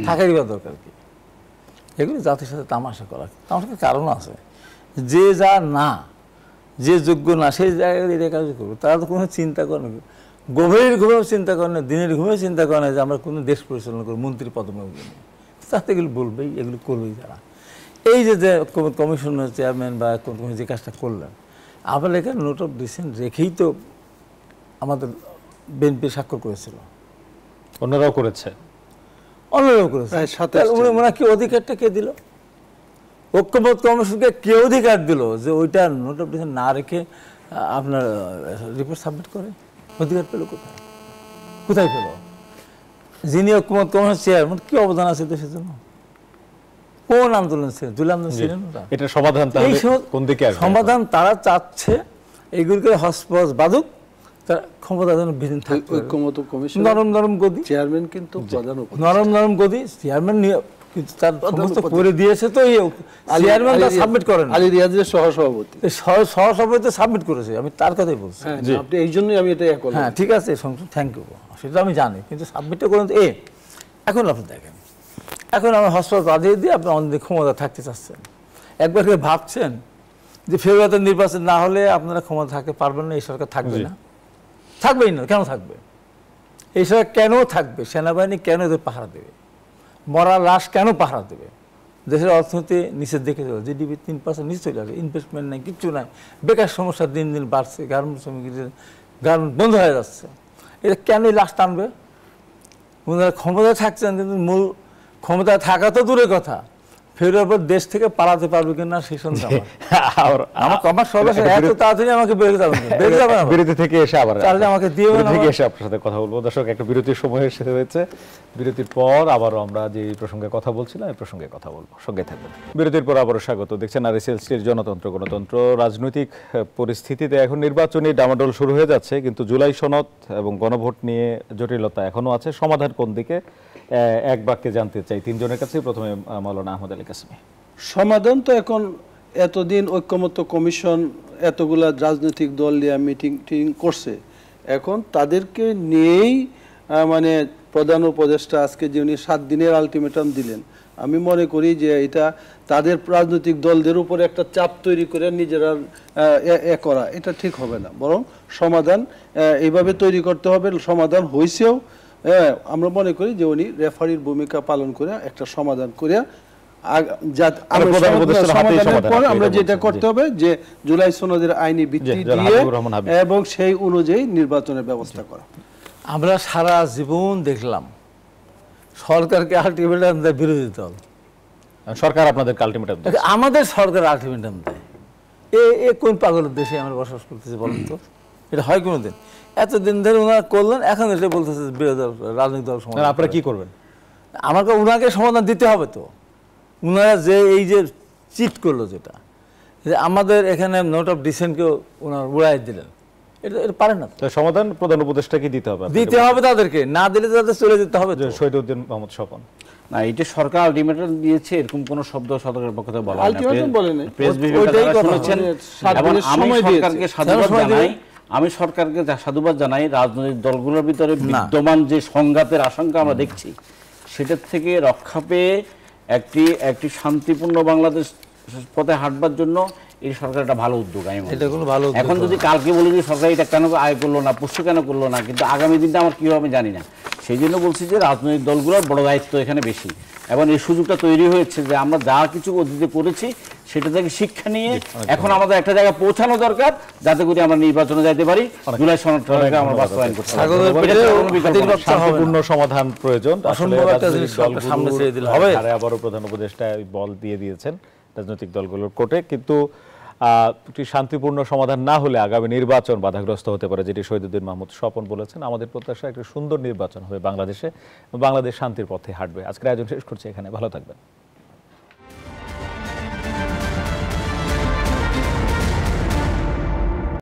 থাকারই বা দরকার কি? এগুলো জাতির সাথে তামাশা করা। তামাশার কারণ আছে, যে যা না, যে যোগ্য না, সেই জায়গায় এটা কাজ করবে। তারা তো কোনো চিন্তা করে না, গভীর ঘুমেও চিন্তা করে না, দিনের ঘুমেও চিন্তা করে না যে আমরা কোনো দেশ পরিচালনা করি, মন্ত্রী পদমে তাতে এগুলো বলবেই, এগুলো করবেই তারা। এই যে কমিশনের চেয়ারম্যান বা যে কাজটা করলেন, আপনার এখানে নোট অফ ডিসেন্ট রেখেই তো আমাদের বিএনপি স্বাক্ষর করেছিল, অন্যরাও করেছে, অন্যরাও করেছে। ওনার কি অধিকারটা কে দিল? ঐক্যমত কমিশনকে কে অধিকার দিল যে ওইটা নোট অফ ডিসেন্ট না রেখে আপনার রিপোর্ট সাবমিট করে? অধিকার পেল কোথায়? কোথায় পেল? যিনি ঐক্যমত কমিশন চেয়ারম্যান, কি অবদান আছে দেশের জন্য? কোন আন্দোলন ছিলেন? জুলাই আন্দোলন ছিলেন? এটা সমাধান কোন দিকে আসবে? সমাধান তারা চাচ্ছে এইগুলোকে হসপস বাদুক, তার ক্ষমতা যেন বিধীন থাকবে। ঐক্যমত কমিশন নরম নরম গদি, চেয়ারম্যান কিন্তু প্রধান নরম নরম গদি, চেয়ারম্যান কিন্তু তার সমস্ত করে দিয়েছে। তো চেয়ারম্যান তার সাবমিট করেন, আলী রিয়াজের সহসভাপতি, সহসভাপতি সাবমিট করেছে। আমি তার কথাই বলছি। আপনি এই জন্যই আমি এটা হ্যাঁ ঠিক আছে, থ্যাংক ইউ, সেটা আমি জানি, কিন্তু সাবমিটটা করেন। এখন আপনি দেখেন, এখন আমার হসপিটাল বাঁধিয়ে দিয়ে আপনি অনেক ক্ষমতা থাকতে চাচ্ছেন। একবার করে ভাবছেন যে ফেব্রুয়ারিতে নির্বাচন না হলে আপনারা ক্ষমতা থাকতে পারবেন না, এই সরকার থাকবে না? থাকবেই না। কেন থাকবে? এই সরকার কেন থাকবে? সেনাবাহিনী কেন এদের পাহারা দেবে? মরা লাশ কেন পাহারা দেবে? দেশের অর্থনীতি নিচের দিকে চলে, জিডিপি 3% নিচে চলে যাবে, ইনভেস্টমেন্ট নাই, কিচ্ছু নাই, বেকার সমস্যা দিন দিন বাড়ছে, গার্মেন্টস শ্রমিকদের গার্মেন্ট বন্ধ হয়ে যাচ্ছে। এটা কেন লাশ টানবে? ওনারা ক্ষমতায় থাকছেন, কিন্তু মূল ক্ষমতায় থাকা তো দূরের কথা, ফেরার পর দেশ থেকে পালাতে পারবে কিনা সেই সন্দেহ আমার। সর্বশেষ এত তাড়াতাড়ি আমাকে বেরিয়ে যাবে না, বিরতি থেকে এসে আবার আমাকে দিয়ে থেকে এসে আপনার সাথে কথা বলবো। দর্শক, একটা বিরতির সময় এসে হয়েছে, বিরতির পর আবারও আমরা যে প্রসঙ্গে কথা বলছিলাম এই প্রসঙ্গে কথা বলবো, সঙ্গে থাকবেন। বিরতির পর আবারও স্বাগত। দেখছেন RSLSTর জনতন্ত্র গণতন্ত্র। রাজনৈতিক পরিস্থিতিতে এখন নির্বাচনী ডামাডোল শুরু হয়ে যাচ্ছে, কিন্তু জুলাই সনদ এবং গণভোট নিয়ে জটিলতা এখনো আছে। সমাধান কোন দিকে? এক বাক্যে জানতে চাই তিনজনের কাছে। প্রথমে মাওলানা আহমদ আলী কাসেমি। সমাধান তো এখন এতদিন ঐক্যমত্য কমিশন এতগুলা রাজনৈতিক দল নিয়ে মিটিং করছে, এখন তাদেরকে নিয়েই মানে প্রধান উপদেষ্টা আজকে যে উনি 7 দিনের আলটিমেটাম দিলেন, আমি মনে করি যে এটা তাদের রাজনৈতিক দলদের উপরে একটা চাপ তৈরি করে নিজেরা করা, এটা ঠিক হবে না। বরং সমাধান এইভাবে তৈরি করতে হবে। সমাধান হয়েছেও, আমরা মনে করি যে উনি রেফারির ভূমিকা পালন করে একটা সমাধান করে আমরা যেটা করতে হবে যে জুলাই সনদের আইনি ভিত্তি দিয়ে এবং সেই অনুযায়ী নির্বাচনের ব্যবস্থা করা। আমরা সারা জীবন দেখলাম সরকারকে আলটিমেটাম দেয় বিরোধী দল। সরকার আপনাদের আলটিমেটাম দেয়? আমাদের সরকার আলটিমেটাম দেয়। এ কোন পাগলের দেশে আমরা বসবাস করতেছি বলেন তো? এটা হয় কোনোদিন? এতদিন ধরে ওনারা করলেন, এখন এসে বলতেছে বিরোধী দল, রাজনৈতিক দল সমাধান। আপনারা কি করবেন? আমাকে ওনাকে সমাধান দিতে হবে তো। ওনারা যে এই যে চিট করলো, যেটা আমাদের এখানে নোট অফ ডিসেন্টকেও ওনারা উড়াই দিলেন, এটা পারে না। সমাধান প্রধান উপদেষ্টাকে দিতে হবে, দিতে হবে তাদেরকে, না দিলে তাদের চলে যেতে হবে। শহীদউদ্দিন মোহাম্মদ স্বপন। না, এটা সরকার আলটিমেটাম দিয়েছে এরকম কোন শব্দ সরকারের পক্ষ থেকে বলা হয়নি। প্রেস শুনেছেন। আমি সরকারকে সাধুবাদ জানাই। রাজনৈতিক দলগুলোর ভিতরে বিদ্যমান যে সংঘাতের আশঙ্কা আমরা দেখছি, সেটার থেকে রক্ষা পেয়ে একটি শান্তিপূর্ণ বাংলাদেশ পথে হাঁটবার জন্য এই সরকার একটা ভালো উদ্যোগ আমি মনে করি। এটা কোনো ভালো উদ্যোগ এখন যদি কালকে বলি যে সরকার এটা কেন আয় করলো না, পরশু কেন করলো না, কিন্তু আগামী দিনটা আমার কী হবে আমি জানি না। সেই জন্য বলছি যে রাজনৈতিক দলগুলোর বড় দায়িত্ব এখানে বেশি, এবং এই সুযোগটা তৈরি হয়েছে যে আমরা যা কিছু অতীতে করেছি সেটা থেকে শিক্ষা নিয়ে এখন আমাদের একটা জায়গায় পৌঁছানো দরকার, যাতে করে আমরা নির্বাচনে যাইতে পারি, জুলাই সনদটাকে আমরা বাস্তবায়ন করতে পারি। সাগরের এটা পেটেও কোনো বিকল্প হাতির না। বাচ্চা হবে না। শান্তিপূর্ণ সমাধান প্রয়োজন। আসলে অসম্ভব একটা জিনিস রাজনৈতিক সরকার সামনে ছেড়ে দিলে হবে? দলগুলোর আবারও প্রধান উপদেষ্টা বল দিয়ে দিয়েছেন রাজনৈতিক দলগুলোর কোর্টে, কিন্তু একটি শান্তিপূর্ণ সমাধান না হলে আগামী নির্বাচন বাধাগ্রস্ত হতে পারে, যেটি শহীদুদ্দিন মাহমুদ স্বপন বলেছেন। আমাদের প্রত্যাশা একটি সুন্দর নির্বাচন হবে বাংলাদেশে, বাংলাদেশ শান্তির পথে হাঁটবে। আজকের আয়োজন শেষ করছি এখানে, ভালো থাকবেন।